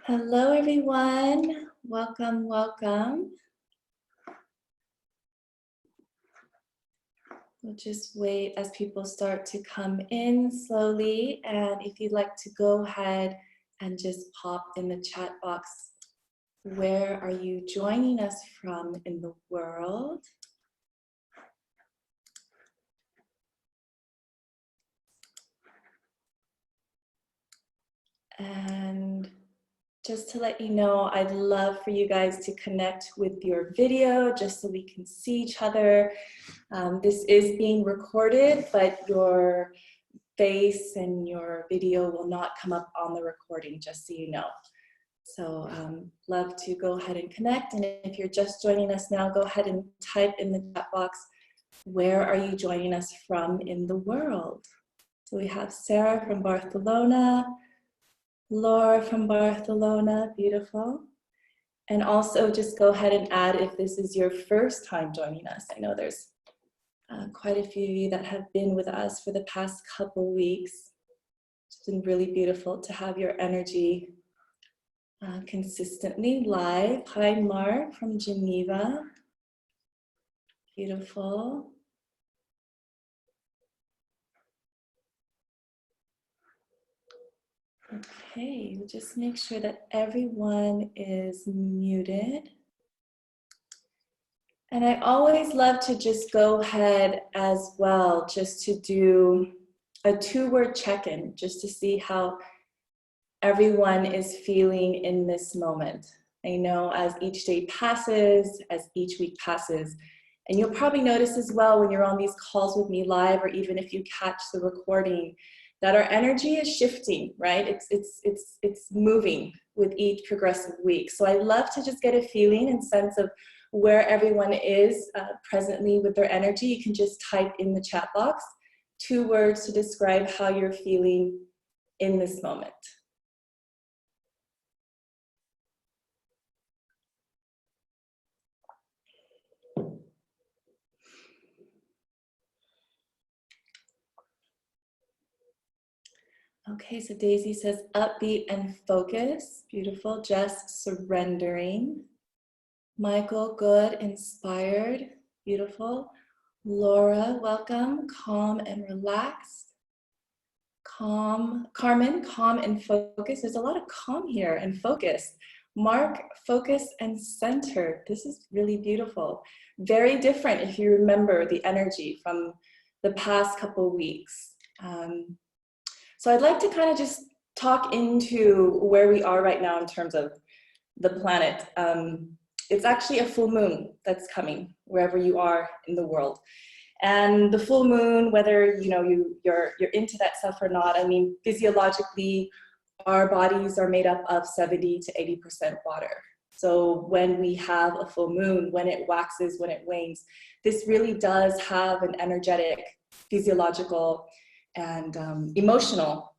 Hello, everyone. Welcome, welcome. We'll just wait as people start to come in slowly. And if you'd like to go ahead and just pop in the chat box, where are you joining us from in the world? And just to let you know, I'd love for you guys to connect with your video just so we can see each other. This is being recorded, but your face and your video will not come up on the recording, just so you know. So love to go ahead and connect. And if you're just joining us now, go ahead and type in the chat box, where are you joining us from in the world? So we have Sarah from Barcelona, Laura from Barcelona, beautiful. And also just go ahead and add if this is your first time joining us. I know there's quite a few of you that have been with us for the past couple weeks. It's been really beautiful to have your energy consistently live. Hi, Mark from Geneva. Beautiful. Okay, we'll just make sure that everyone is muted. And I always love to just go ahead as well, just to do a 2-word check-in, just to see how everyone is feeling in this moment. I know as each day passes, as each week passes, and you'll probably notice as well when you're on these calls with me live, or even if you catch the recording, that our energy is shifting, right? It's moving with each progressive week. So I love to just get a feeling and sense of where everyone is presently with their energy. You can just type in the chat box 2 words to describe how you're feeling in this moment. Okay, so Daisy says upbeat and focus. Beautiful. Jess, surrendering. Michael, good, inspired. Beautiful. Laura, welcome. Calm and relaxed. Carmen, calm and focus. There's a lot of calm here and focus. Mark, focus and center. This is really beautiful. Very different if you remember the energy from the past couple weeks. So I'd like to kind of just talk into where we are right now in terms of the planet. It's actually a full moon that's coming wherever you are in the world. And the full moon, whether you're into that stuff or not, I mean, physiologically, our bodies are made up of 70 to 80% water. So when we have a full moon, when it waxes, when it wanes, this really does have an energetic, physiological, and emotional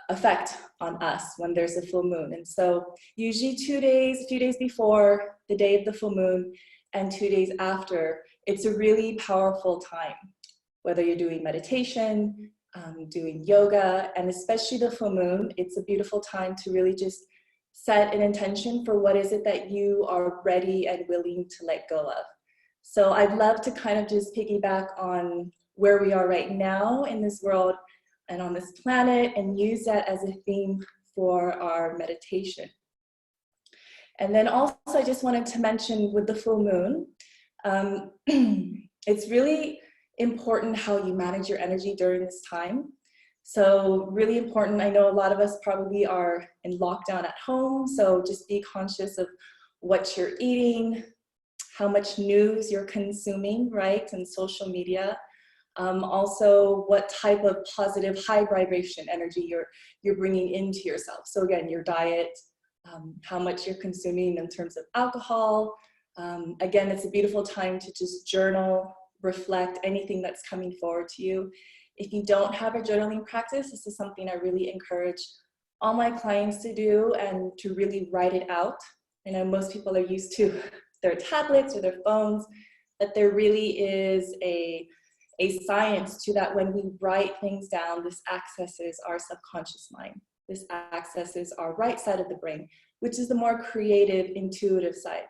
effect on us when there's a full moon. And so usually a few days before the day of the full moon and 2 days after, it's a really powerful time, whether you're doing meditation, doing yoga, and especially the full moon. It's a beautiful time to really just set an intention for what is it that you are ready and willing to let go of. So I'd love to kind of just piggyback on where we are right now in this world and on this planet and use that as a theme for our meditation. And then also I just wanted to mention with the full moon, it's really important how you manage your energy during this time. So really important, I know a lot of us probably are in lockdown at home, so just be conscious of what you're eating, how much news you're consuming, right, and social media. Also, what type of positive high vibration energy you're bringing into yourself. So again, your diet, how much you're consuming in terms of alcohol. Again, it's a beautiful time to just journal, reflect anything that's coming forward to you. If you don't have a journaling practice, this is something I really encourage all my clients to do and to really write it out. I know most people are used to their tablets or their phones, but there really is a science to that. When we write things down, this accesses our subconscious mind. this accesses our right side of the brain, which is the more creative, intuitive side.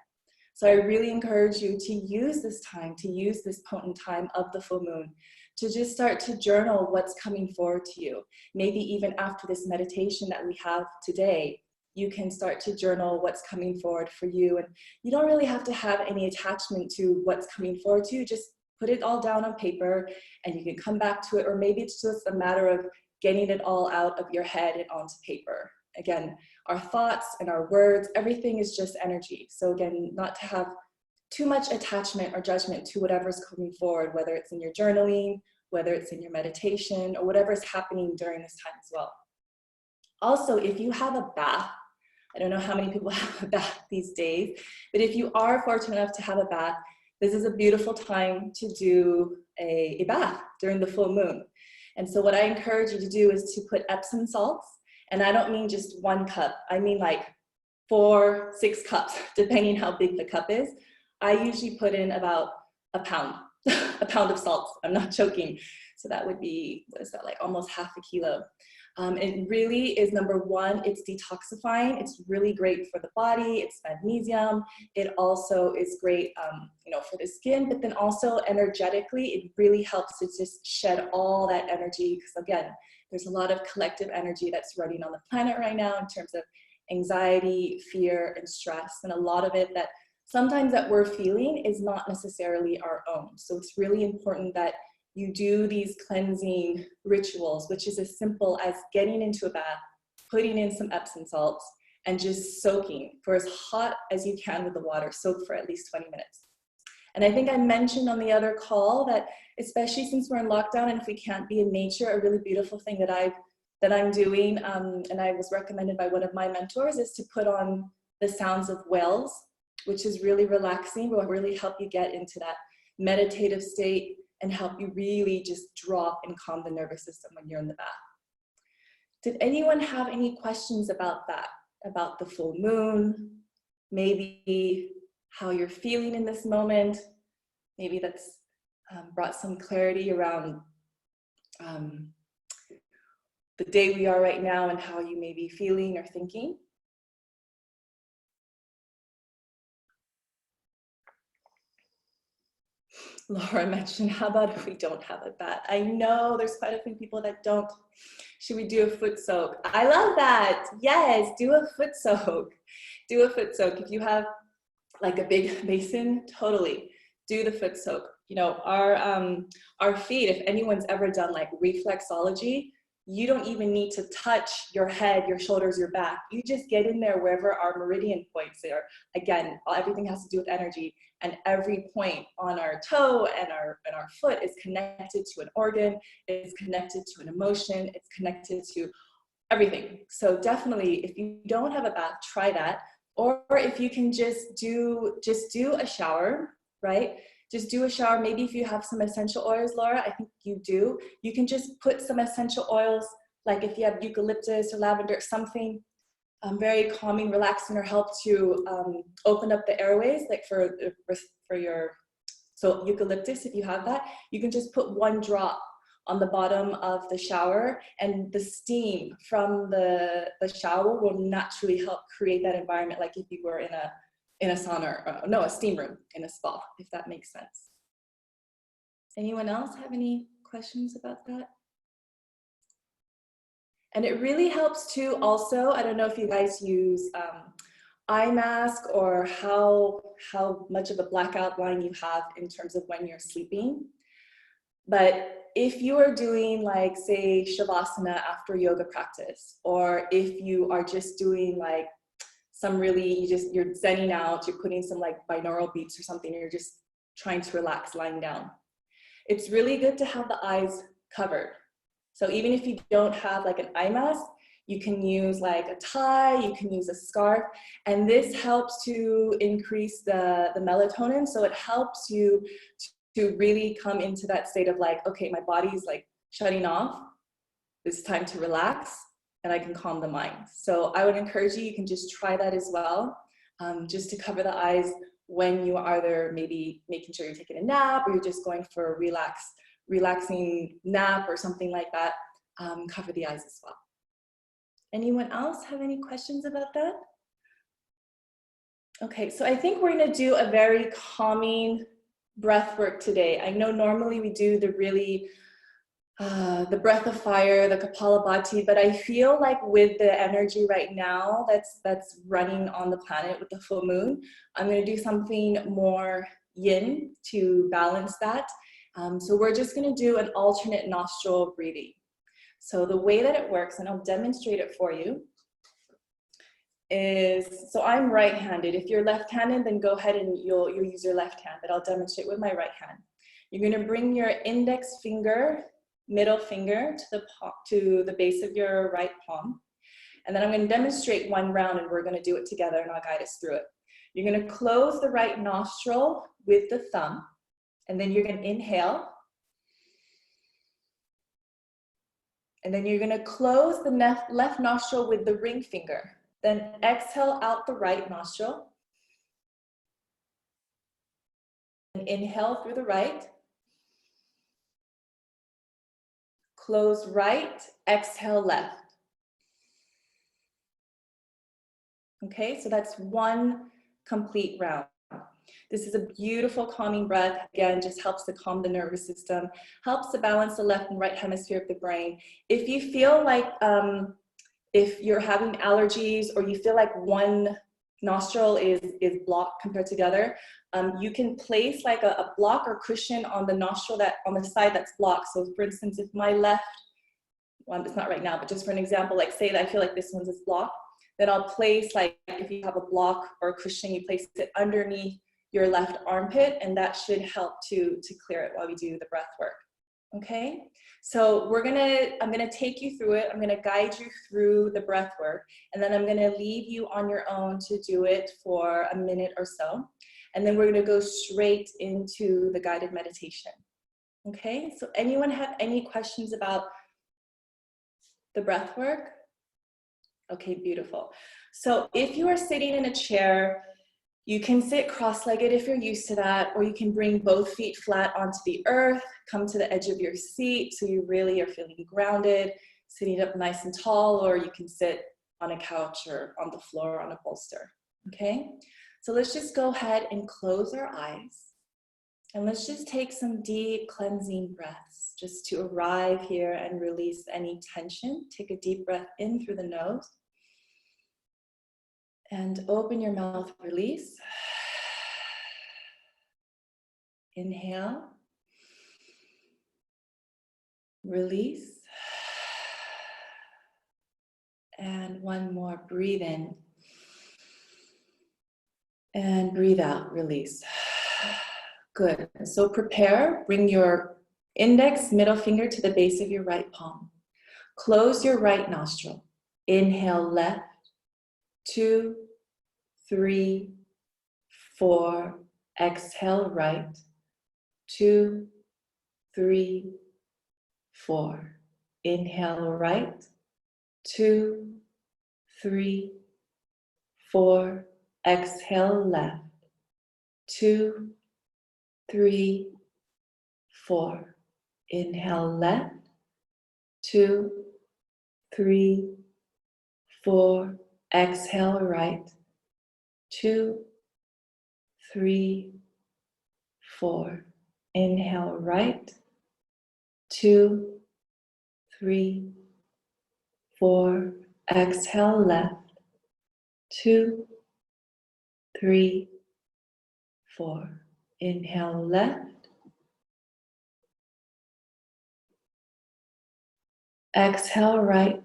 So I really encourage you to use this time, to use this potent time of the full moon, to just start to journal what's coming forward to you. Maybe even after this meditation that we have today, you can start to journal what's coming forward for you. And you don't really have to have any attachment to what's coming forward to you. Just put it all down on paper and you can come back to it. Or maybe it's just a matter of getting it all out of your head and onto paper. Again, our thoughts and our words, everything is just energy. So again, not to have too much attachment or judgment to whatever's coming forward, whether it's in your journaling, whether it's in your meditation, or whatever's happening during this time as well. Also, if you have a bath, I don't know how many people have a bath these days, but if you are fortunate enough to have a bath, this is a beautiful time to do a bath during the full moon. And so what I encourage you to do is to put Epsom salts. And I don't mean just 1 cup. I mean like 4, 6 cups, depending how big the cup is. I usually put in about a pound, a pound of salt. I'm not joking. So that would be, what is that, like almost half a kilo. It really is, number one, it's detoxifying. It's really great for the body. It's magnesium. It also is great, for the skin, but then also energetically, it really helps to just shed all that energy. Because again, there's a lot of collective energy that's running on the planet right now in terms of anxiety, fear, and stress. And a lot of it that sometimes that we're feeling is not necessarily our own. So it's really important that you do these cleansing rituals, which is as simple as getting into a bath, putting in some Epsom salts, and just soaking for as hot as you can with the water. Soak for at least 20 minutes. And I think I mentioned on the other call that, especially since we're in lockdown and if we can't be in nature, a really beautiful thing that I'm doing, and I was recommended by one of my mentors, is to put on the sounds of whales, which is really relaxing, will really help you get into that meditative state and help you really just drop and calm the nervous system when you're in the bath. Did anyone have any questions about that? About the full moon? Maybe how you're feeling in this moment? Maybe that's brought some clarity around the day we are right now and how you may be feeling or thinking? Laura mentioned, how about if we don't have a bath? I know there's quite a few people that don't. Should we do a foot soak? I love that. Yes, do a foot soak. Do a foot soak. If you have like a big basin, totally do the foot soak. You know, our feet, if anyone's ever done like reflexology, you don't even need to touch your head, your shoulders, your back. You just get in there wherever our meridian points are. Again, everything has to do with energy, and every point on our toe and our foot is connected to an organ, it's connected to an emotion, it's connected to everything. So definitely, if you don't have a bath, try that. Or if you can just do a shower, right? Just do a shower. Maybe if you have some essential oils, Laura, I think you do. You can just put some essential oils, like if you have eucalyptus or lavender, something very calming, relaxing, or help to open up the airways, like for your, so eucalyptus, if you have that, you can just put 1 drop on the bottom of the shower, and the steam from the shower will naturally help create that environment, like if you were in a sauna, a steam room in a spa, if that makes sense. Anyone else have any questions about that? And it really helps too also, I don't know if you guys use eye mask or how much of a blackout line you have in terms of when you're sleeping. But if you are doing like, say, Shavasana after yoga practice, or if you are just doing like some really, you're zenning out, you're putting some like binaural beats or something, you're just trying to relax lying down, it's really good to have the eyes covered. So even if you don't have like an eye mask, you can use like a tie, you can use a scarf, and this helps to increase the melatonin. So it helps you to really come into that state of like, okay, my body's like shutting off, it's time to relax, and I can calm the mind. So I would encourage you can just try that as well, just to cover the eyes when you are either maybe making sure you're taking a nap or you're just going for a relaxing nap or something like that. Cover the eyes as well. Anyone else have any questions about that? Okay, so I think we're gonna do a very calming breath work today. I know normally we do the really, the breath of fire, the Kapalabhati, but I feel like with the energy right now that's running on the planet with the full moon, I'm gonna do something more yin to balance that. So we're just gonna do an alternate nostril breathing. So the way that it works, and I'll demonstrate it for you, is, so I'm right-handed. If you're left-handed, then go ahead and you'll use your left hand, but I'll demonstrate with my right hand. You're gonna bring your index finger, middle finger to the base of your right palm. And then I'm gonna demonstrate one round and we're gonna do it together and I'll guide us through it. You're gonna close the right nostril with the thumb, and then you're gonna inhale. And then you're gonna close the left nostril with the ring finger. Then exhale out the right nostril. And inhale through the right. Close right, exhale left. Okay, so that's one complete round. This is a beautiful calming breath. Again, just helps to calm the nervous system, helps to balance the left and right hemisphere of the brain. If you feel like, if you're having allergies or you feel like one nostril is blocked compared to the other, you can place like a block or cushion on the nostril on the side that's blocked. So for instance, if my left, well, it's not right now, but just for an example, like say that I feel like this one's is blocked, then I'll place, like if you have a block or a cushion, you place it underneath your left armpit, and that should help to clear it while we do the breath work. Okay, so I'm gonna take you through it. I'm gonna guide you through the breath work, and then I'm gonna leave you on your own to do it for a minute or so. And then we're gonna go straight into the guided meditation. Okay, so anyone have any questions about the breath work? Okay, beautiful. So if you are sitting in a chair, you can sit cross-legged if you're used to that, or you can bring both feet flat onto the earth, come to the edge of your seat so you really are feeling grounded, sitting up nice and tall, or you can sit on a couch or on the floor on a bolster, okay? So let's just go ahead and close our eyes, and let's just take some deep cleansing breaths just to arrive here and release any tension. Take a deep breath in through the nose. And open your mouth, release. Inhale. Release. And one more, breathe in. And breathe out, release. Good, so prepare, bring your index, middle finger to the base of your right palm. Close your right nostril. Inhale left, 2, 3, 4. Exhale right, 2, 3, 4. Inhale right, 2, 3, 4. Exhale left, 2, 3, 4. Inhale left, 2, 3, 4. Exhale right, 2, 3, 4. Inhale right, 2, 3, 4. Exhale left, 2, 3, 4. Inhale left. Exhale right.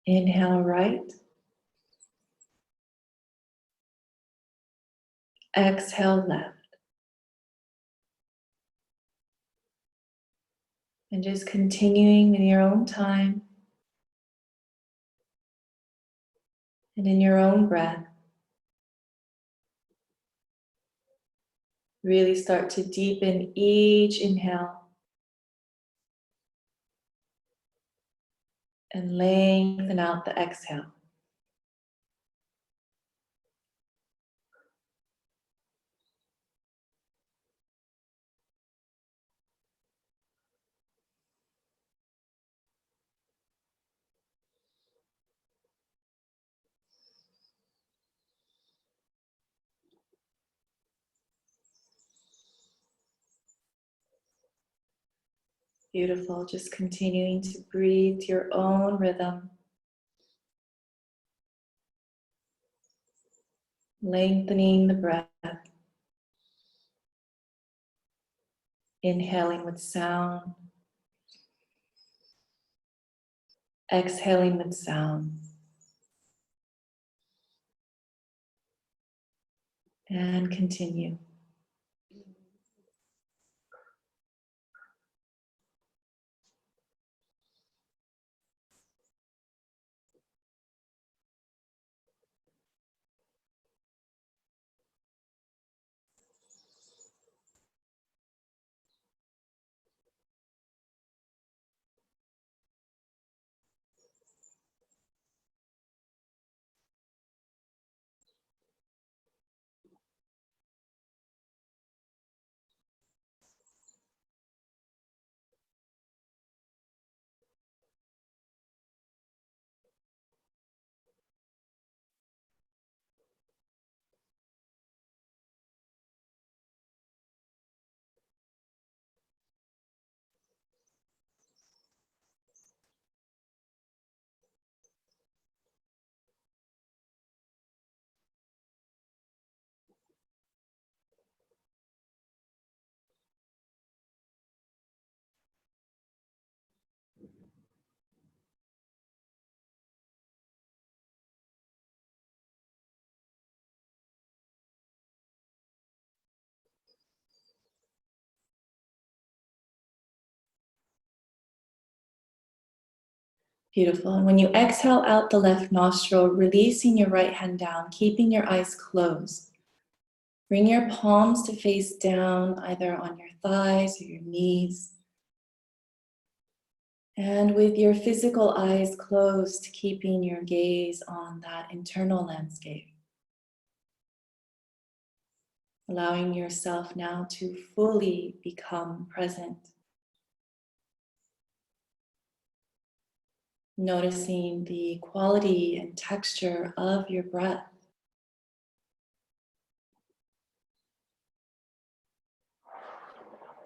Inhale right. Exhale left. And just continuing in your own time and in your own breath. Really start to deepen each inhale and lengthen out the exhale. Beautiful. Just continuing to breathe to your own rhythm. Lengthening the breath. Inhaling with sound. Exhaling with sound. And continue. Beautiful. And when you exhale out the left nostril, releasing your right hand down, keeping your eyes closed. Bring your palms to face down, either on your thighs or your knees. And with your physical eyes closed, keeping your gaze on that internal landscape. Allowing yourself now to fully become present. Noticing the quality and texture of your breath.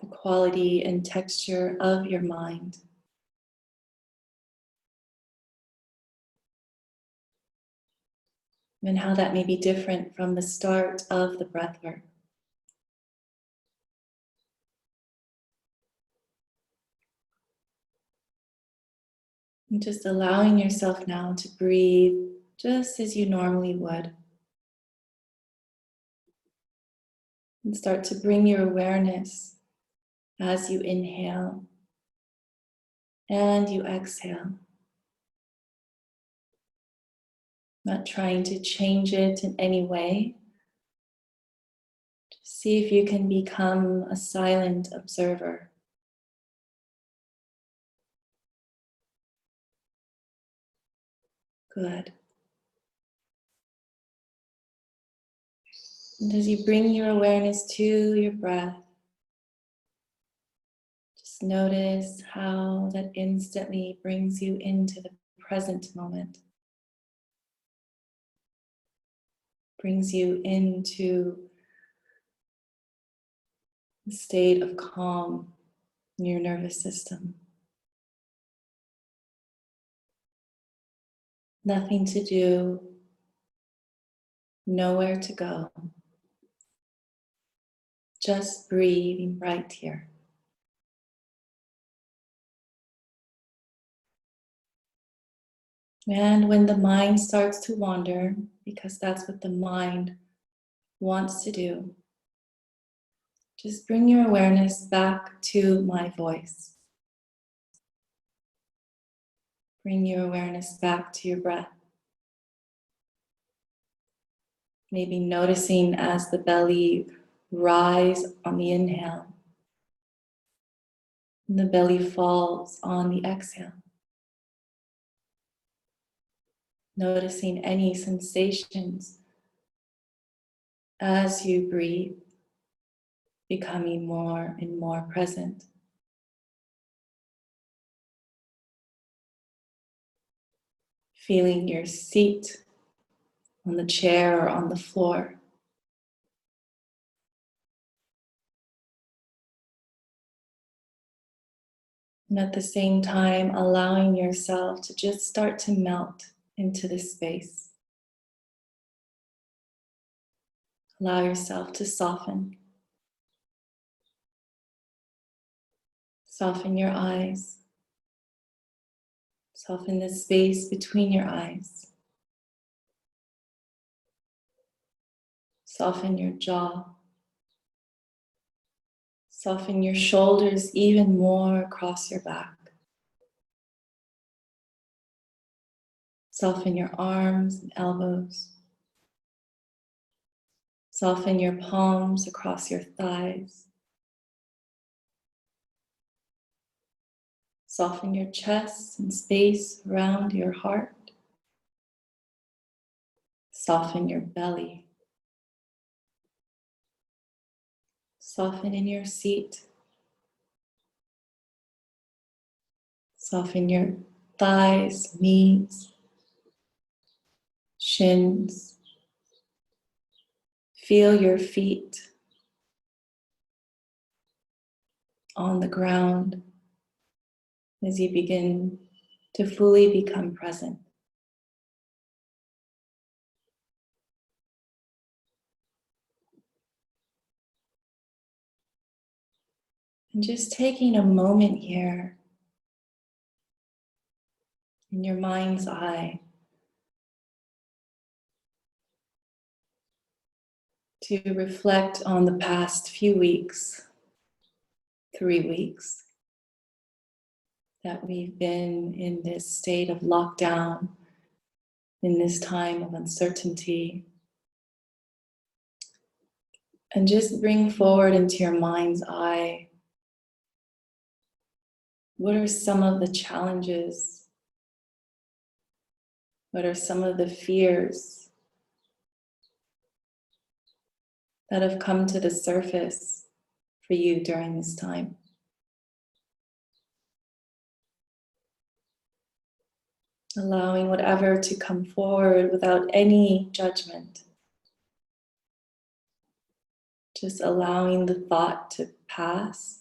The quality and texture of your mind. And how that may be different from the start of the breathwork. And just allowing yourself now to breathe just as you normally would. And start to bring your awareness as you inhale and you exhale. Not trying to change it in any way. Just see if you can become a silent observer. Good. And as you bring your awareness to your breath, just notice how that instantly brings you into the present moment. Brings you into a state of calm in your nervous system. Nothing to do, nowhere to go. Just breathing right here. And when the mind starts to wander, because that's what the mind wants to do, just bring your awareness back to my voice. Bring your awareness back to your breath. Maybe noticing as the belly rises on the inhale and the belly falls on the exhale. Noticing any sensations as you breathe, becoming more and more present. Feeling your seat on the chair or on the floor. And at the same time, allowing yourself to just start to melt into this space. Allow yourself to soften. Soften your eyes. Soften the space between your eyes. Soften your jaw. Soften your shoulders even more across your back. Soften your arms and elbows. Soften your palms across your thighs. Soften your chest and space around your heart. Soften your belly. Soften in your seat. Soften your thighs, knees, shins. Feel your feet on the ground as you begin to fully become present. And just taking a moment here in your mind's eye to reflect on the past few weeks, 3 weeks, that we've been in this state of lockdown, in this time of uncertainty. And just bring forward into your mind's eye, what are some of the challenges? What are some of the fears that have come to the surface for you during this time? Allowing whatever to come forward without any judgment. Just allowing the thought to pass.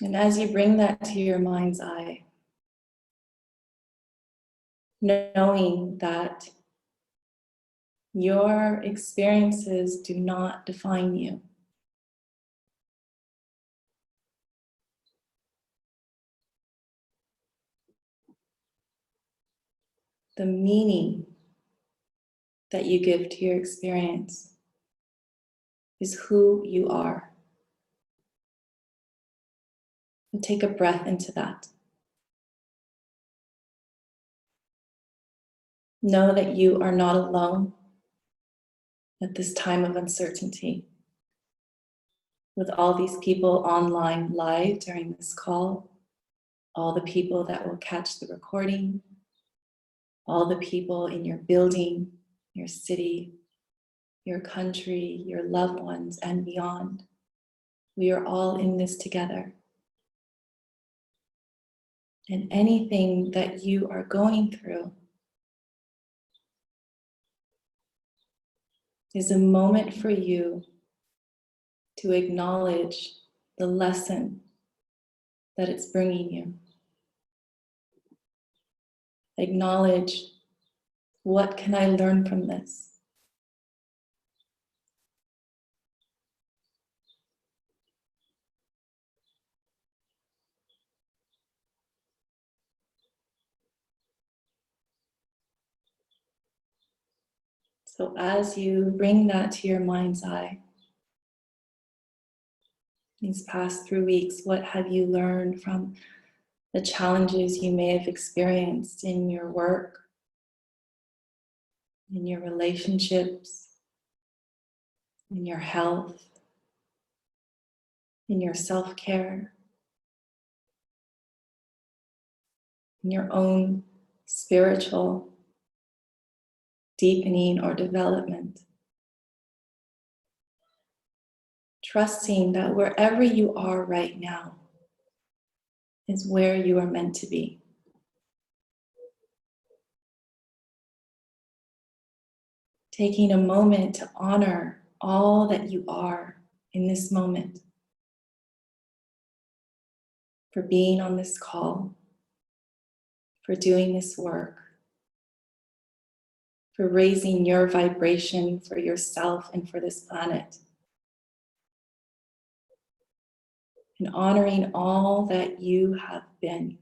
And as you bring that to your mind's eye, knowing that your experiences do not define you. The meaning that you give to your experience is who you are. And take a breath into that. Know that you are not alone at this time of uncertainty. With all these people online live during this call, all the people that will catch the recording, all the people in your building, your city, your country, your loved ones, and beyond. We are all in this together. And anything that you are going through is a moment for you to acknowledge the lesson that it's bringing you. Acknowledge, what can I learn from this? So as you bring that to your mind's eye, these past 3 weeks, what have you learned from the challenges you may have experienced in your work, in your relationships, in your health, in your self-care, in your own spiritual deepening or development? Trusting that wherever you are right now is where you are meant to be. Taking a moment to honor all that you are in this moment, for being on this call, for doing this work, for raising your vibration for yourself and for this planet, and honoring all that you have been,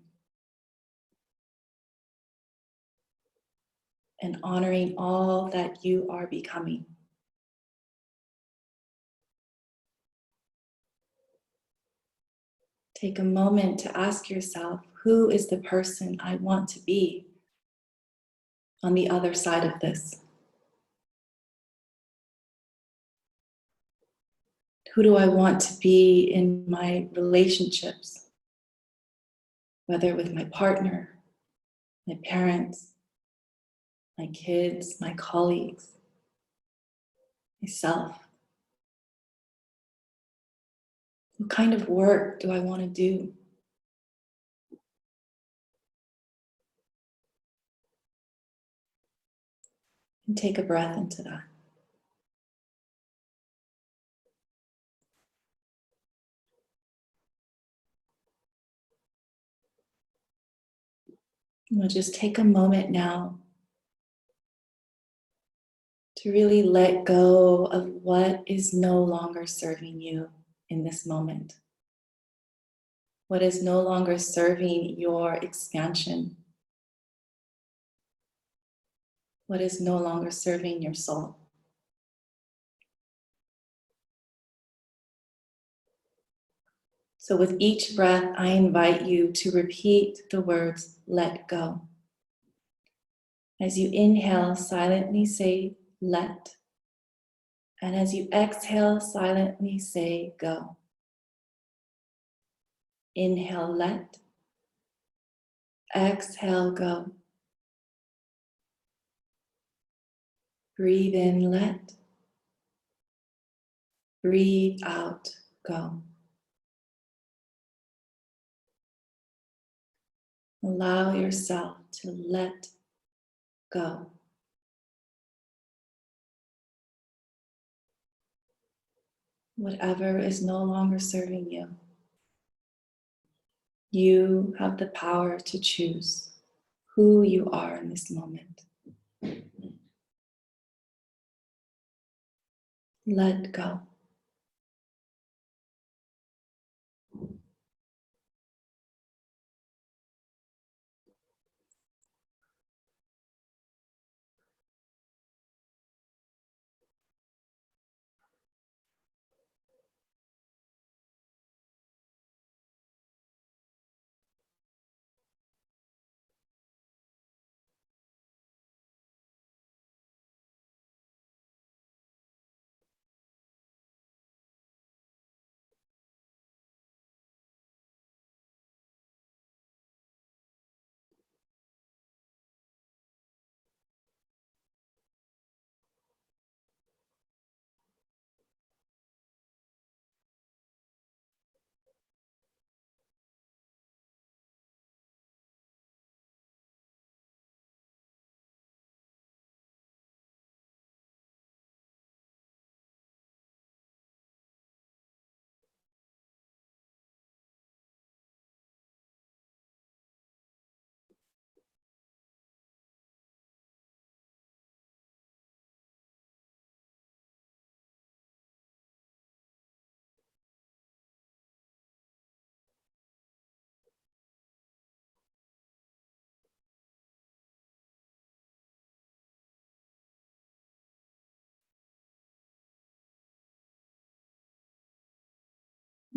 and honoring all that you are becoming. Take a moment to ask yourself, who is the person I want to be on the other side of this? Who do I want to be in my relationships? Whether with my partner, my parents, my kids, my colleagues, myself. What kind of work do I want to do? And take a breath into that. And we'll just take a moment now to really let go of what is no longer serving you in this moment. What is no longer serving your expansion. What is no longer serving your soul. So with each breath, I invite you to repeat the words, let go. As you inhale, silently say, let. And as you exhale, silently say, go. Inhale, let. Exhale, go. Breathe in, let. Breathe out, go. Allow yourself to let go. Whatever is no longer serving you, you have the power to choose who you are in this moment. Let go.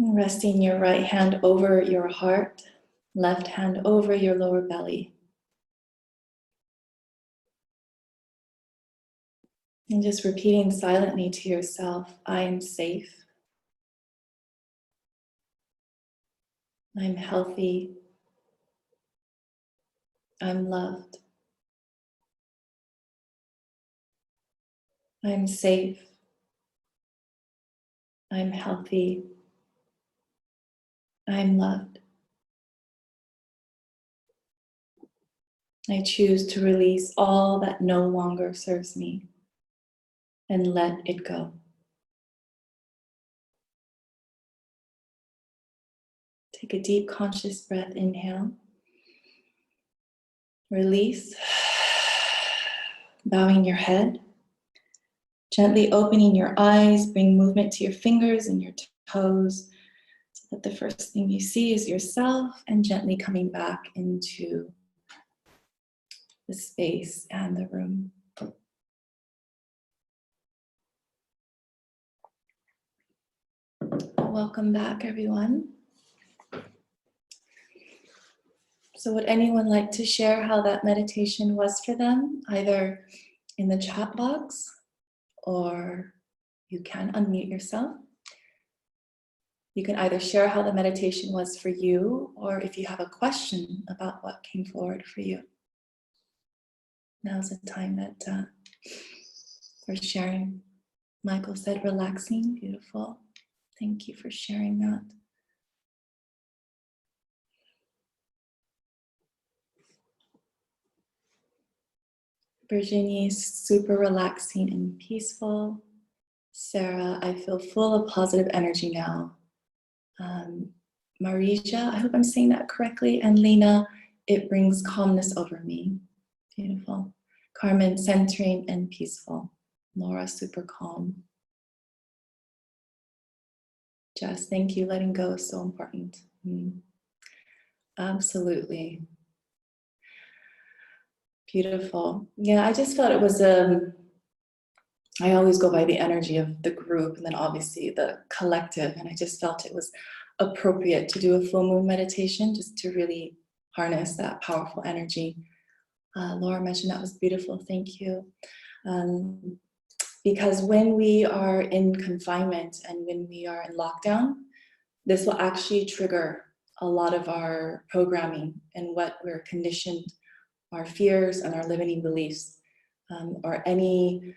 Resting your right hand over your heart, left hand over your lower belly. And just repeating silently to yourself, I am safe. I'm healthy. I'm loved. I'm safe. I'm healthy. I'm loved. I choose to release all that no longer serves me. and let it go. Take a deep conscious breath, inhale. Release. Bowing your head. Gently opening your eyes, bring movement to your fingers and your toes so that the first thing you see is yourself, and gently coming back into the space and the room. Welcome back, everyone. So would anyone like to share how that meditation was for them, either in the chat box, or you can unmute yourself. You can either share how the meditation was for you, or if you have a question about what came forward for you. Now's the time that for sharing. Michael said relaxing, beautiful. Thank you for sharing that. Virginie, super relaxing and peaceful. Sarah, I feel full of positive energy now. Marija, I hope I'm saying that correctly. And Lena, it brings calmness over me. Beautiful. Carmen, centering and peaceful. Laura, super calm. Jess, thank you. Letting go is so important. Absolutely. Beautiful. Yeah, I just felt it was I always go by the energy of the group and then obviously the collective, and I just felt it was appropriate to do a full moon meditation just to really harness that powerful energy. Laura mentioned that was beautiful, thank you. Because when we are in confinement and when we are in lockdown, this will actually trigger a lot of our programming and what we're conditioned, our fears and our limiting beliefs, or any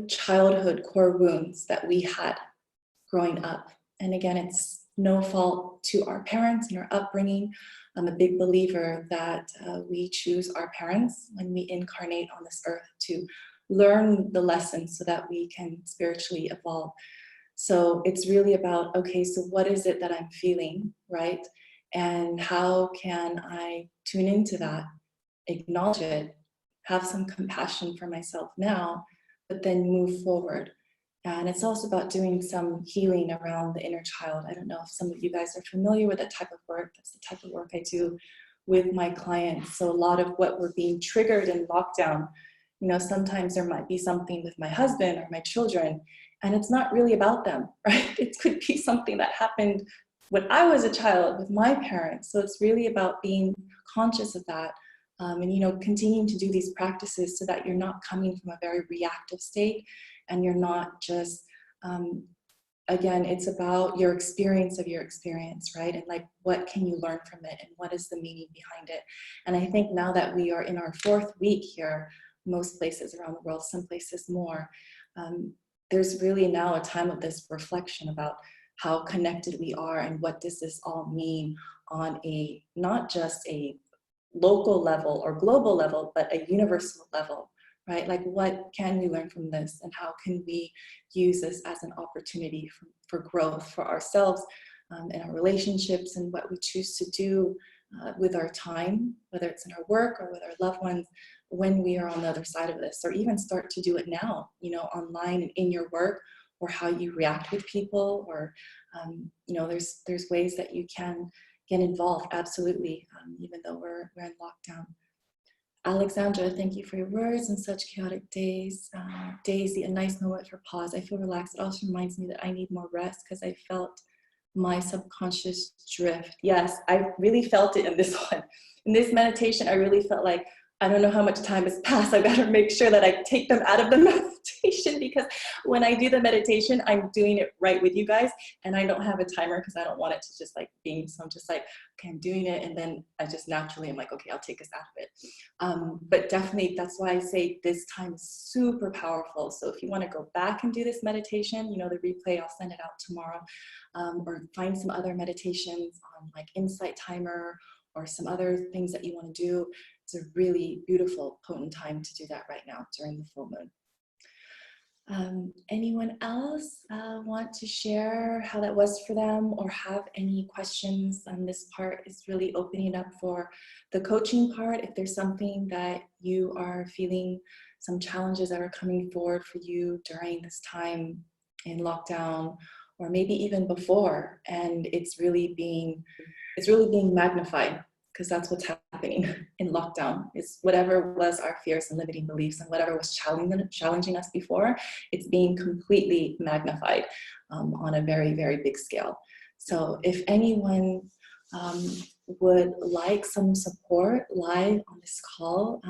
childhood core wounds that we had growing up. And again, it's no fault to our parents and our upbringing. I'm a big believer that we choose our parents when we incarnate on this earth to learn the lessons so that we can spiritually evolve. So it's really about, okay, so what is it that I'm feeling, right? And how can I tune into that, acknowledge it, have some compassion for myself now, but then move forward. And it's also about doing some healing around the inner child. I don't know if some of you guys are familiar with that type of work. That's the type of work I do with my clients. So a lot of what we're being triggered in lockdown, you know, sometimes there might be something with my husband or my children, and it's not really about them, right? It could be something that happened when I was a child with my parents. So it's really about being conscious of that. And, you know, continuing to do these practices so that you're not coming from a very reactive state, and you're not just, again, it's about your experience of your experience, right? And like, what can you learn from it, and what is the meaning behind it? And I think now that we are in our 4th week here, most places around the world, some places more, there's really now a time of this reflection about how connected we are, and what does this all mean on a, not just a local level or global level, but a universal level, right? Like, what can we learn from this, and how can we use this as an opportunity for growth for ourselves, in our relationships, and what we choose to do with our time, whether it's in our work or with our loved ones, when we are on the other side of this, or even start to do it now, you know, online and in your work, or how you react with people, or, you know, there's ways that you can get involved, absolutely, even though we're in lockdown. Alexandra, thank you for your words in such chaotic days. Daisy, a nice moment for pause. I feel relaxed. It also reminds me that I need more rest because I felt my subconscious drift. Yes, I really felt it in this one. In this meditation, I really felt like, I don't know how much time has passed. I better make sure that I take them out of the meditation, because when I do the meditation, I'm doing it right with you guys, and I don't have a timer because I don't want it to just like beam. So I'm just like, okay, I'm doing it, and then I just naturally am like, okay, I'll take us out of it. But definitely, that's why I say this time is super powerful. So if you want to go back and do this meditation, you know, the replay, I'll send it out tomorrow, or find some other meditations on like Insight Timer or some other things that you want to do. It's a really beautiful, potent time to do that right now during the full moon. Anyone else want to share how that was for them or have any questions? This part is really opening up for the coaching part. If there's something that you are feeling, some challenges that are coming forward for you during this time in lockdown, or maybe even before, and it's really being magnified, because that's what's happening in lockdown. It's whatever was our fears and limiting beliefs and whatever was challenging us before, it's being completely magnified on a very, very big scale. So if anyone would like some support live on this call,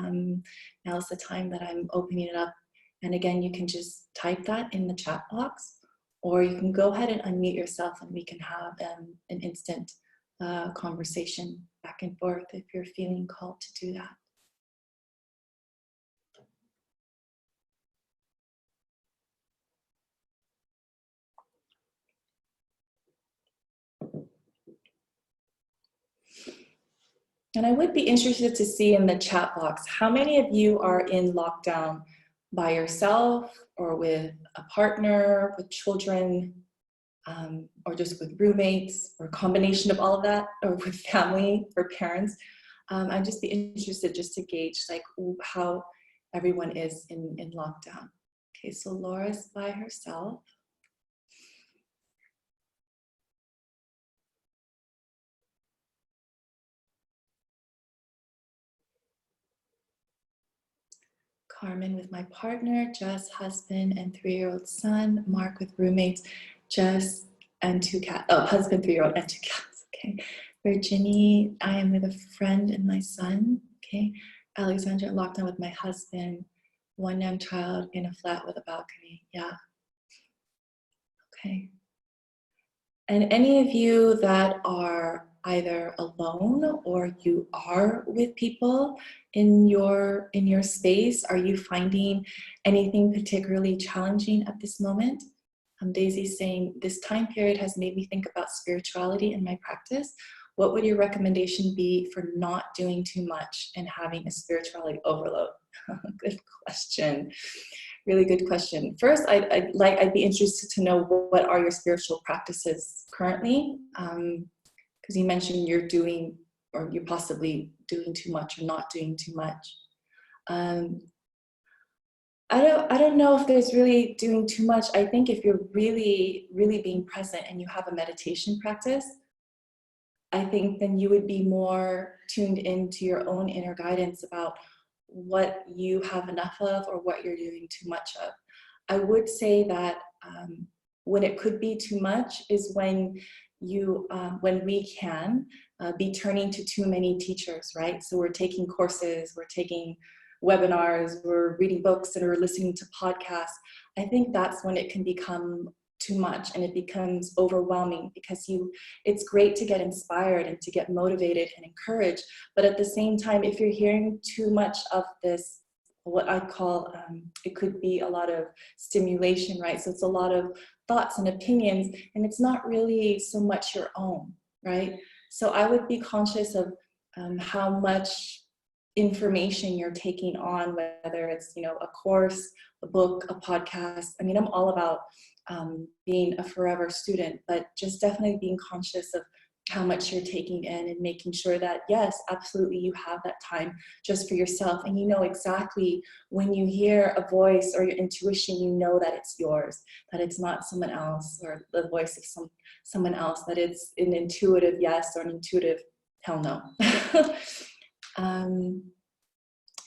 now's the time that I'm opening it up. And again, you can just type that in the chat box, or you can go ahead and unmute yourself and we can have an instant conversation back and forth if you're feeling called to do that. And I would be interested to see in the chat box, how many of you are in lockdown by yourself or with a partner, with children, or just with roommates, or a combination of all of that, or with family or parents. I'd just be interested just to gauge like how everyone is in lockdown. Okay, so Laura's by herself. Carmen with my partner, Jess, husband and 3-year-old son, Mark with roommates, Jess and 2 cats. Oh, husband, 3-year-old and 2 cats. Okay. Virginie, I am with a friend and my son. Okay. Alexandra, locked down with my husband, 1 young child in a flat with a balcony. Yeah. Okay. And any of you that are either alone or you are with people in your space, are you finding anything particularly challenging at this moment? Daisy's saying, this time period has made me think about spirituality in my practice. What would your recommendation be for not doing too much and having a spirituality overload? Good question. Really good question. First, I'd be interested to know what are your spiritual practices currently, because you mentioned you're doing, or you're possibly doing too much or not doing too much. I don't know if there's really doing too much. I think if you're really, really being present and you have a meditation practice, I think then you would be more tuned into your own inner guidance about what you have enough of or what you're doing too much of. I would say that when it could be too much is when we can be turning to too many teachers, right? So we're taking courses, we're taking webinars, we're reading books, and we're listening to podcasts. I think that's when it can become too much and it becomes overwhelming, because it's great to get inspired and to get motivated and encouraged, but at the same time, if you're hearing too much of this, what I call, it could be a lot of stimulation, right? So it's a lot of thoughts and opinions, and it's not really so much your own, right? So I would be conscious of how much information you're taking on, whether it's, a course, a book, a podcast. I mean, I'm all about being a forever student, but just definitely being conscious of how much you're taking in and making sure that, yes, absolutely, you have that time just for yourself. And you know exactly when you hear a voice or your intuition, you know that it's yours, that it's not someone else or the voice of someone else, that it's an intuitive yes or an intuitive hell no.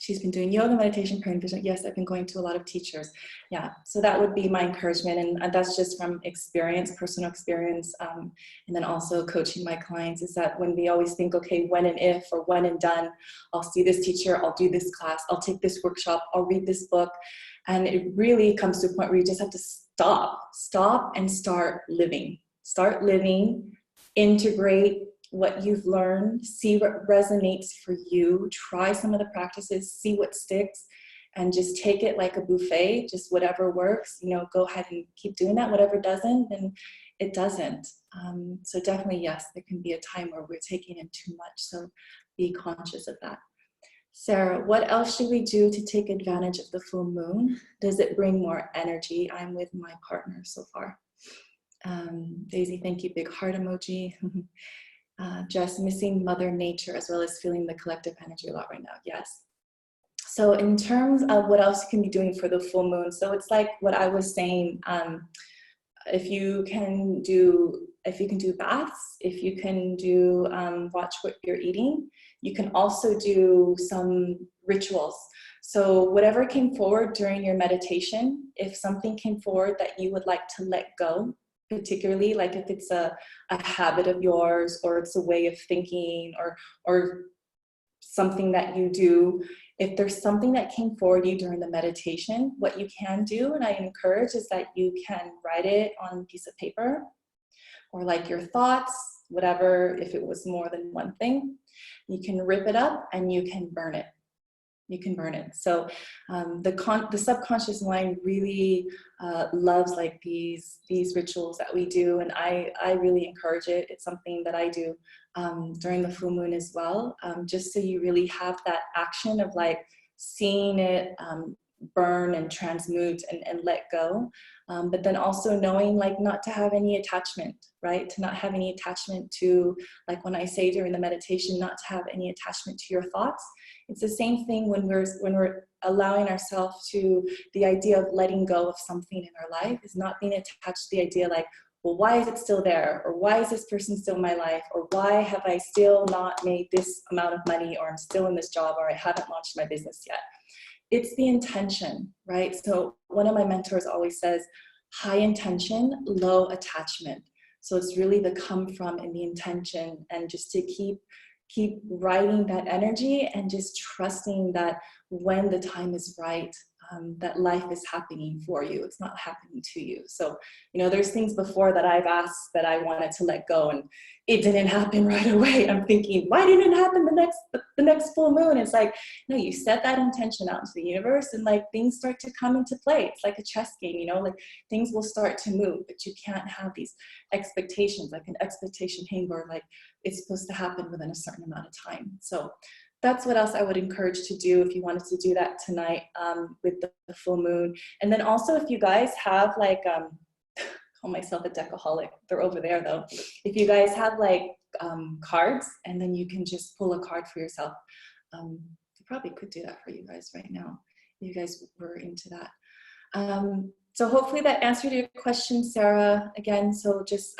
She's been doing yoga, meditation, prayer, and vision. Yes, I've been going to a lot of teachers. Yeah, so that would be my encouragement, and that's just from experience, personal experience, and then also coaching my clients, is that when we always think, okay, when and if, or when and done, I'll see this teacher, I'll do this class, I'll take this workshop, I'll read this book, and it really comes to a point where you just have to stop and start living. Start living, integrate what you've learned, see what resonates for you, try some of the practices, see what sticks, and just take it like a buffet, just whatever works, go ahead and keep doing that. Whatever doesn't, then it doesn't. So definitely, yes, there can be a time where we're taking in too much, so be conscious of that. Sarah, what else should we do to take advantage of the full moon? Does it bring more energy? I'm with my partner so far. Daisy, thank you, big heart emoji. Just missing Mother Nature as well as feeling the collective energy a lot right now. Yes. So in terms of what else you can be doing for the full moon, so it's like what I was saying, if you can do baths, if you can do watch what you're eating, you can also do some rituals. So whatever came forward during your meditation, if something came forward that you would like to let go, particularly like if it's a habit of yours, or it's a way of thinking, or something that you do, if there's something that came forward you during the meditation, what you can do, and I encourage, is that you can write it on a piece of paper, or like your thoughts, whatever, if it was more than one thing, you can rip it up and you can burn it. You can burn it. So the subconscious mind really loves like these rituals that we do, and I really encourage it. It's something that I do during the full moon as well, just so you really have that action of like seeing it burn and transmute and let go, but then also knowing like not to have any attachment, right? To not have any attachment to, like when I say during the meditation, not to have any attachment to your thoughts. It's the same thing when we're allowing ourselves to the idea of letting go of something in our life, is not being attached to the idea like, well, why is it still there? Or why is this person still in my life? Or why have I still not made this amount of money? Or I'm still in this job, or I haven't launched my business yet. It's the intention, right? So one of my mentors always says, high intention, low attachment. So it's really the come from and the intention, and just to keep writing that energy and just trusting that when the time is right, that life is happening for you. It's not happening to you. So, you know, there's things before that I've asked that I wanted to let go, and it didn't happen right away. I'm thinking, why didn't it happen the next full moon? It's like, no, you set that intention out into the universe, and like things start to come into play. It's like a chess game, you know, like things will start to move, but you can't have these expectations, like an expectation hangover, like it's supposed to happen within a certain amount of time. So that's what else I would encourage to do if you wanted to do that tonight with the full moon. And then also, if you guys have like, call myself a deckaholic, they're over there though. If you guys have like cards, and then you can just pull a card for yourself. I probably could do that for you guys right now, if you guys were into that. So hopefully that answered your question, Sarah. Again, so just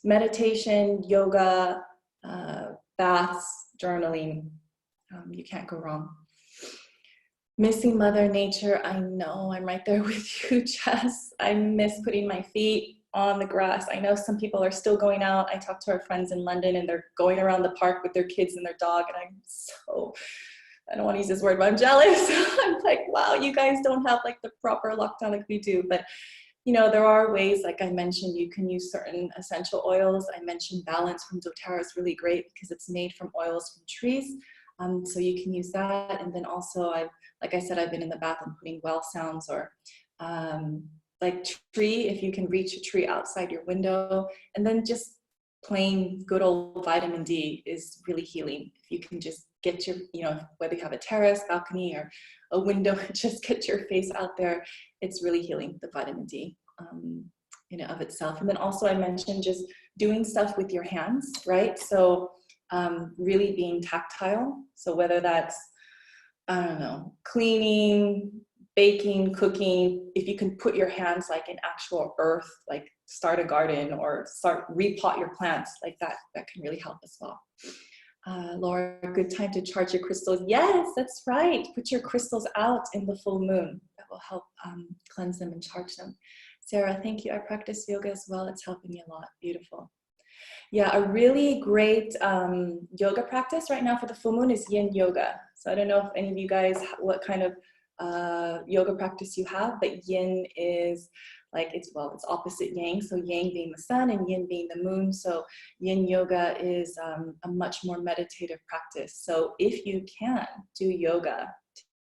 meditation, yoga, baths, journaling. You can't go wrong. Missing Mother Nature. I know, I'm right there with you, Jess. I miss putting my feet on the grass. I know some people are still going out. I talked to our friends in London, and they're going around the park with their kids and their dog, and I'm so, I don't want to use this word, but I'm jealous. I'm like, wow, you guys don't have like the proper lockdown like we do. But you know, there are ways, like I mentioned, you can use certain essential oils. I mentioned Balance from doTERRA is really great because it's made from oils from trees. So you can use that. And then also, like I said, I've been in the bath and putting well sounds, or like tree, if you can reach a tree outside your window. And then just plain good old vitamin D is really healing. If you can just get your, you know, whether you have a terrace, balcony, or a window, just get your face out there. It's really healing, the vitamin D in and of itself. And then also I mentioned just doing stuff with your hands, right? So really being tactile. So whether that's, I don't know, cleaning, baking, cooking, if you can put your hands like in actual earth, like start a garden or repot your plants, like that can really help as well. Laura, good time to charge your crystals. Yes, that's right. Put your crystals out in the full moon. That will help cleanse them and charge them. Sarah, thank you. I practice yoga as well. It's helping me a lot. Beautiful. Yeah, a really great yoga practice right now for the full moon is yin yoga. So I don't know if any of you guys, what kind of yoga practice you have, but yin is like, it's opposite yang. So yang being the sun and yin being the moon. So yin yoga is a much more meditative practice. So if you can do yoga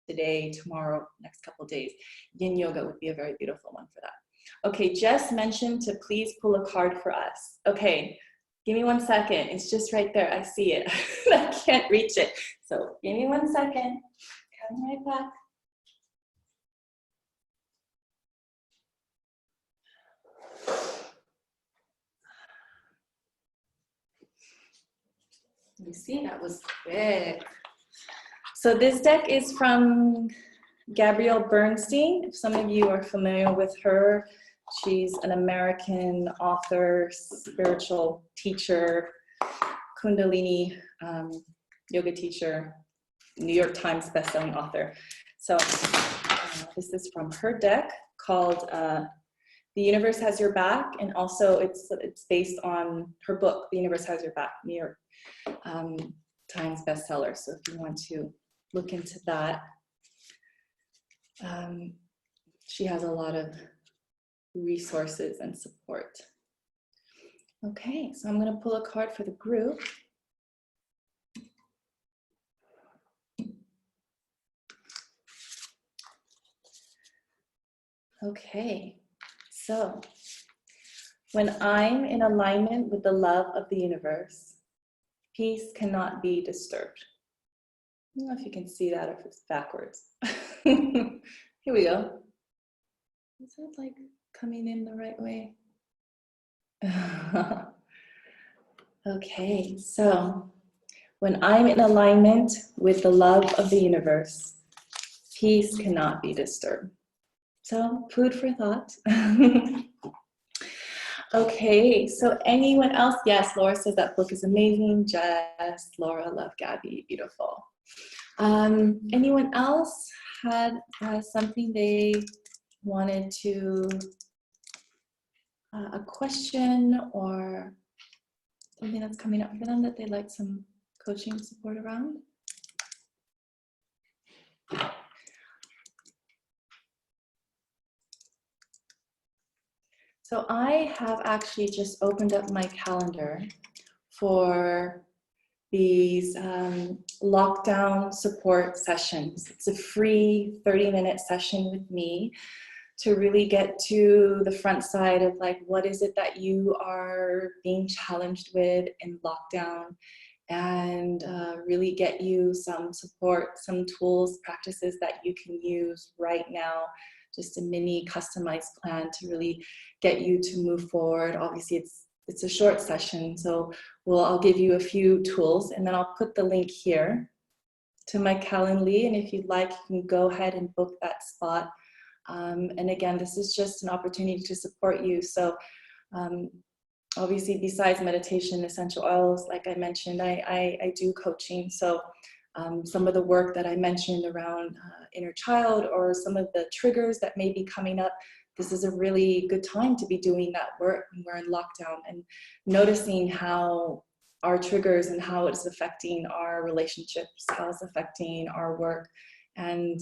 today, tomorrow, next couple of days, yin yoga would be a very beautiful one for that. Okay, Jess mentioned to please pull a card for us. Okay, Give me 1 second. It's just right there. I see it. I can't reach it. So give me 1 second. Come right back. You see, that was quick. So this deck is from Gabrielle Bernstein. If some of you are familiar with her, she's an American author, spiritual teacher, Kundalini yoga teacher, New York Times bestselling author. So this is from her deck called The Universe Has Your Back, and also it's based on her book, The Universe Has Your Back, New York Times bestseller. So if you want to look into that, she has a lot of resources and support. Okay, so I'm going to pull a card for the group. Okay, so when I'm in alignment with the love of the universe, peace cannot be disturbed. I don't know if you can see that or if it's backwards. Here we go. Is that like coming in the right way? Okay, so when I'm in alignment with the love of the universe, peace cannot be disturbed. So, food for thought. Okay, so anyone else? Yes, Laura says that book is amazing. Jess, Laura, love Gabby, beautiful. Anyone else had something they wanted to, a question or something that's coming up for them that they'd like some coaching support around? So I have actually just opened up my calendar for these lockdown support sessions. It's a free 30-minute session with me to really get to the front side of like, what is it that you are being challenged with in lockdown, and really get you some support, some tools, practices that you can use right now. Just a mini customized plan to really get you to move forward. Obviously it's a short session, so I'll give you a few tools, and then I'll put the link here to my Calendly, and if you'd like, you can go ahead and book that spot. And again, this is just an opportunity to support you. So obviously, besides meditation, essential oils, like I mentioned, I do coaching. So some of the work that I mentioned around inner child, or some of the triggers that may be coming up, this is a really good time to be doing that work when we're in lockdown and noticing how our triggers and how it's affecting our relationships, how it's affecting our work. And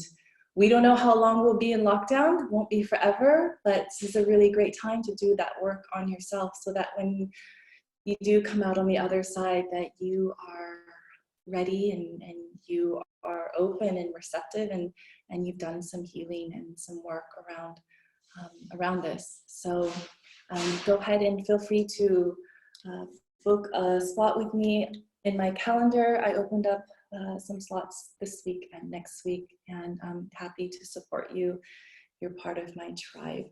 we don't know how long we'll be in lockdown. It won't be forever, but this is a really great time to do that work on yourself, so that when you do come out on the other side, that you are ready and you are open and receptive, and you've done some healing and some work around this. So go ahead and feel free to book a spot with me in my calendar. I opened up some slots this week and next week, and I'm happy to support you. You're part of my tribe.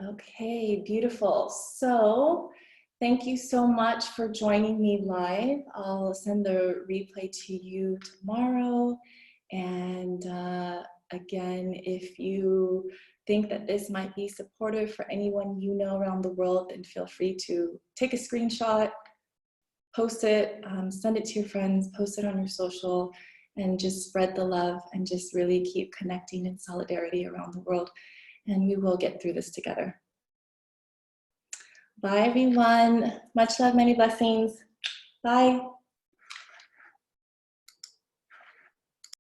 Okay, beautiful. So thank you so much for joining me live. I'll send the replay to you tomorrow. And again, if you think that this might be supportive for anyone you know around the world, then feel free to take a screenshot, post it, send it to your friends, post it on your social, and just spread the love and just really keep connecting in solidarity around the world. And we will get through this together. Bye, everyone. Much love, many blessings. Bye.